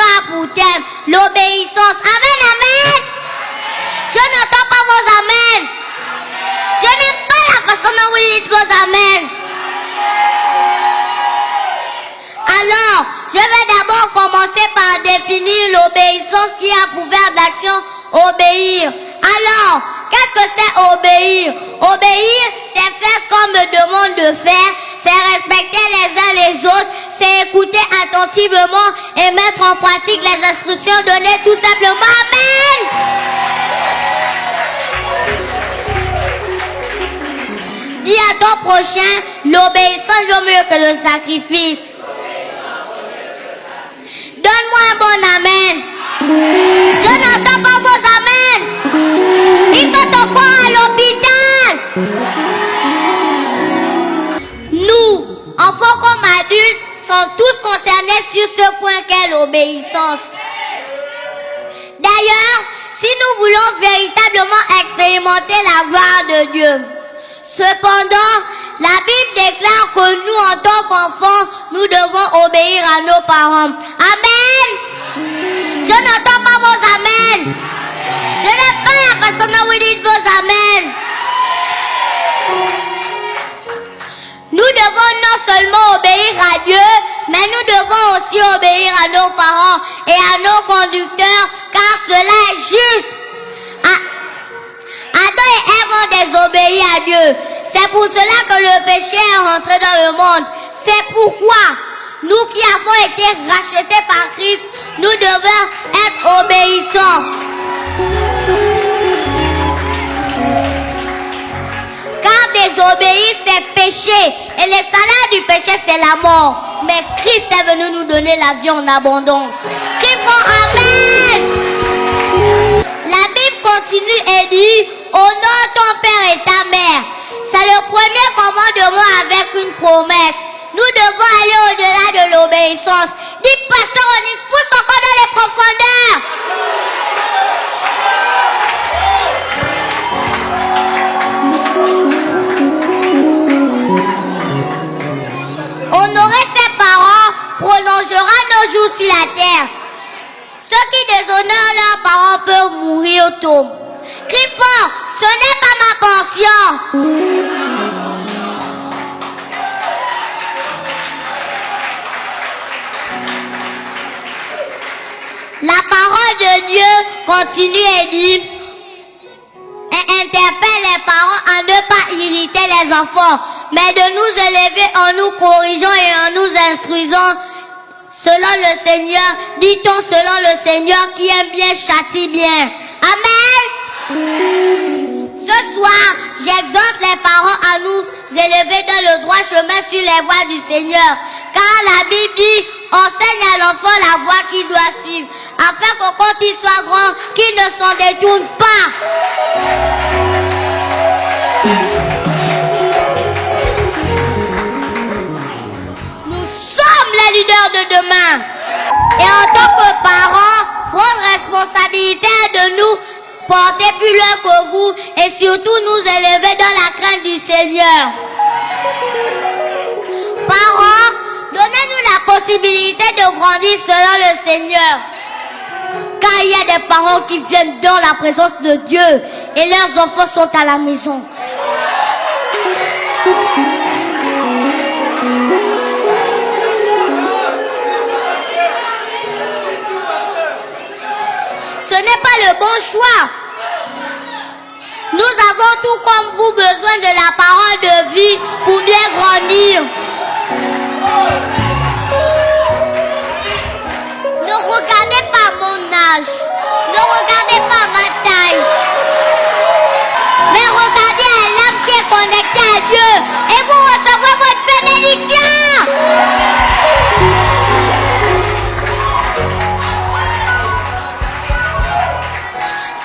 a pour thème l'obéissance. Amen, amen. Je n'entends pas vos amens. Je n'aime pas la façon dont vous dites vos amens. Alors, je vais d'abord commencer par définir l'obéissance qui a pour verbe d'action obéir. Alors, qu'est-ce que c'est obéir? Obéir, c'est faire ce qu'on me demande de faire, c'est respecter les uns les autres, c'est écouter attentivement et mettre en pratique les instructions données tout simplement. Amen! Dis à ton prochain, l'obéissance vaut mieux que le sacrifice. Donne-moi un bon amen. Je n'entends pas vos amens. Ils sont encore à l'hôpital. Nous, enfants comme adultes, sommes tous concernés sur ce point qu'est l'obéissance. D'ailleurs, si nous voulons véritablement expérimenter la gloire de Dieu, cependant, la Bible déclare que nous, en tant qu'enfants, nous devons obéir à nos parents. Amen. Je n'entends pas vos amens. Je n'aime pas la façon dont vous dites vos amens. Nous devons non seulement obéir à Dieu, mais nous devons aussi obéir à nos parents et à nos conducteurs, car cela est juste. Adam et Ève ont désobéi à Dieu. C'est pour cela que le péché est rentré dans le monde. C'est pourquoi nous qui avons été rachetés par Christ, nous devons être obéissants. Car désobéir, c'est péché. Et le salaire du péché, c'est la mort. Mais Christ est venu nous donner la vie en abondance. Qu'il faut Amen. La Bible continue et dit, honore ton père et ta mère. C'est le premier commandement avec une promesse. Nous devons aller au-delà de l'obéissance. Dis, pasteur, on y pousse encore dans les profondeurs. Honorer ses parents prolongera nos jours sur la terre. Ceux qui déshonorent leurs parents peuvent mourir tôt. Crie fort, ce n'est pas ma portion. La parole de Dieu continue et dit, et interpelle les parents à ne pas irriter les enfants, mais de nous élever en nous corrigeant et en nous instruisant selon le Seigneur. Dit-on selon le Seigneur qui aime bien châtie bien. Amen. Ce soir, j'exhorte les parents à nous élever dans le droit chemin sur les voies du Seigneur. Car la Bible dit, enseigne à l'enfant la voie qu'il doit suivre, afin que quand il soit grand, qu'il ne s'en détourne pas. Nous sommes les leaders de demain. Et en tant que parents, votre responsabilité est de nous porter plus loin que vous et surtout nous élever dans la crainte du Seigneur. Parents, donnez-nous la possibilité de grandir selon le Seigneur. Car il y a des parents qui viennent dans la présence de Dieu et leurs enfants sont à la maison. Ce n'est pas le bon choix. Nous avons tout comme vous besoin de la parole de vie pour bien grandir. Ne regardez pas mon âge. Ne regardez pas ma taille. Mais regardez à l'âme qui est connectée à Dieu et vous recevrez votre bénédiction.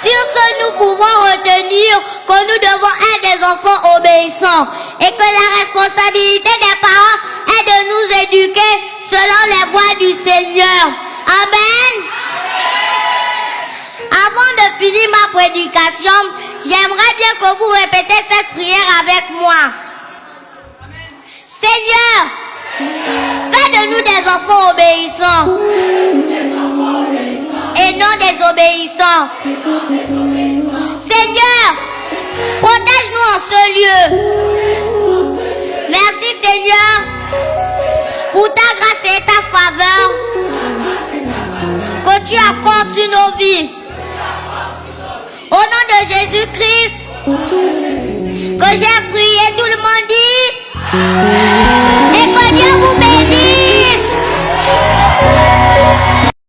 Sur ce, nous pouvons retenir que nous devons être des enfants obéissants et que la responsabilité des parents est de nous éduquer selon les voies du Seigneur. Amen. Avant de finir ma prédication, j'aimerais bien que vous répétez cette prière avec moi. Seigneur, fais de nous des enfants obéissants. et non désobéissants. Seigneur, protège-nous en ce lieu. Merci Seigneur pour ta grâce et ta faveur que tu accordes sur nos vies. Au nom de Jésus-Christ, que j'ai prié, tout le monde dit.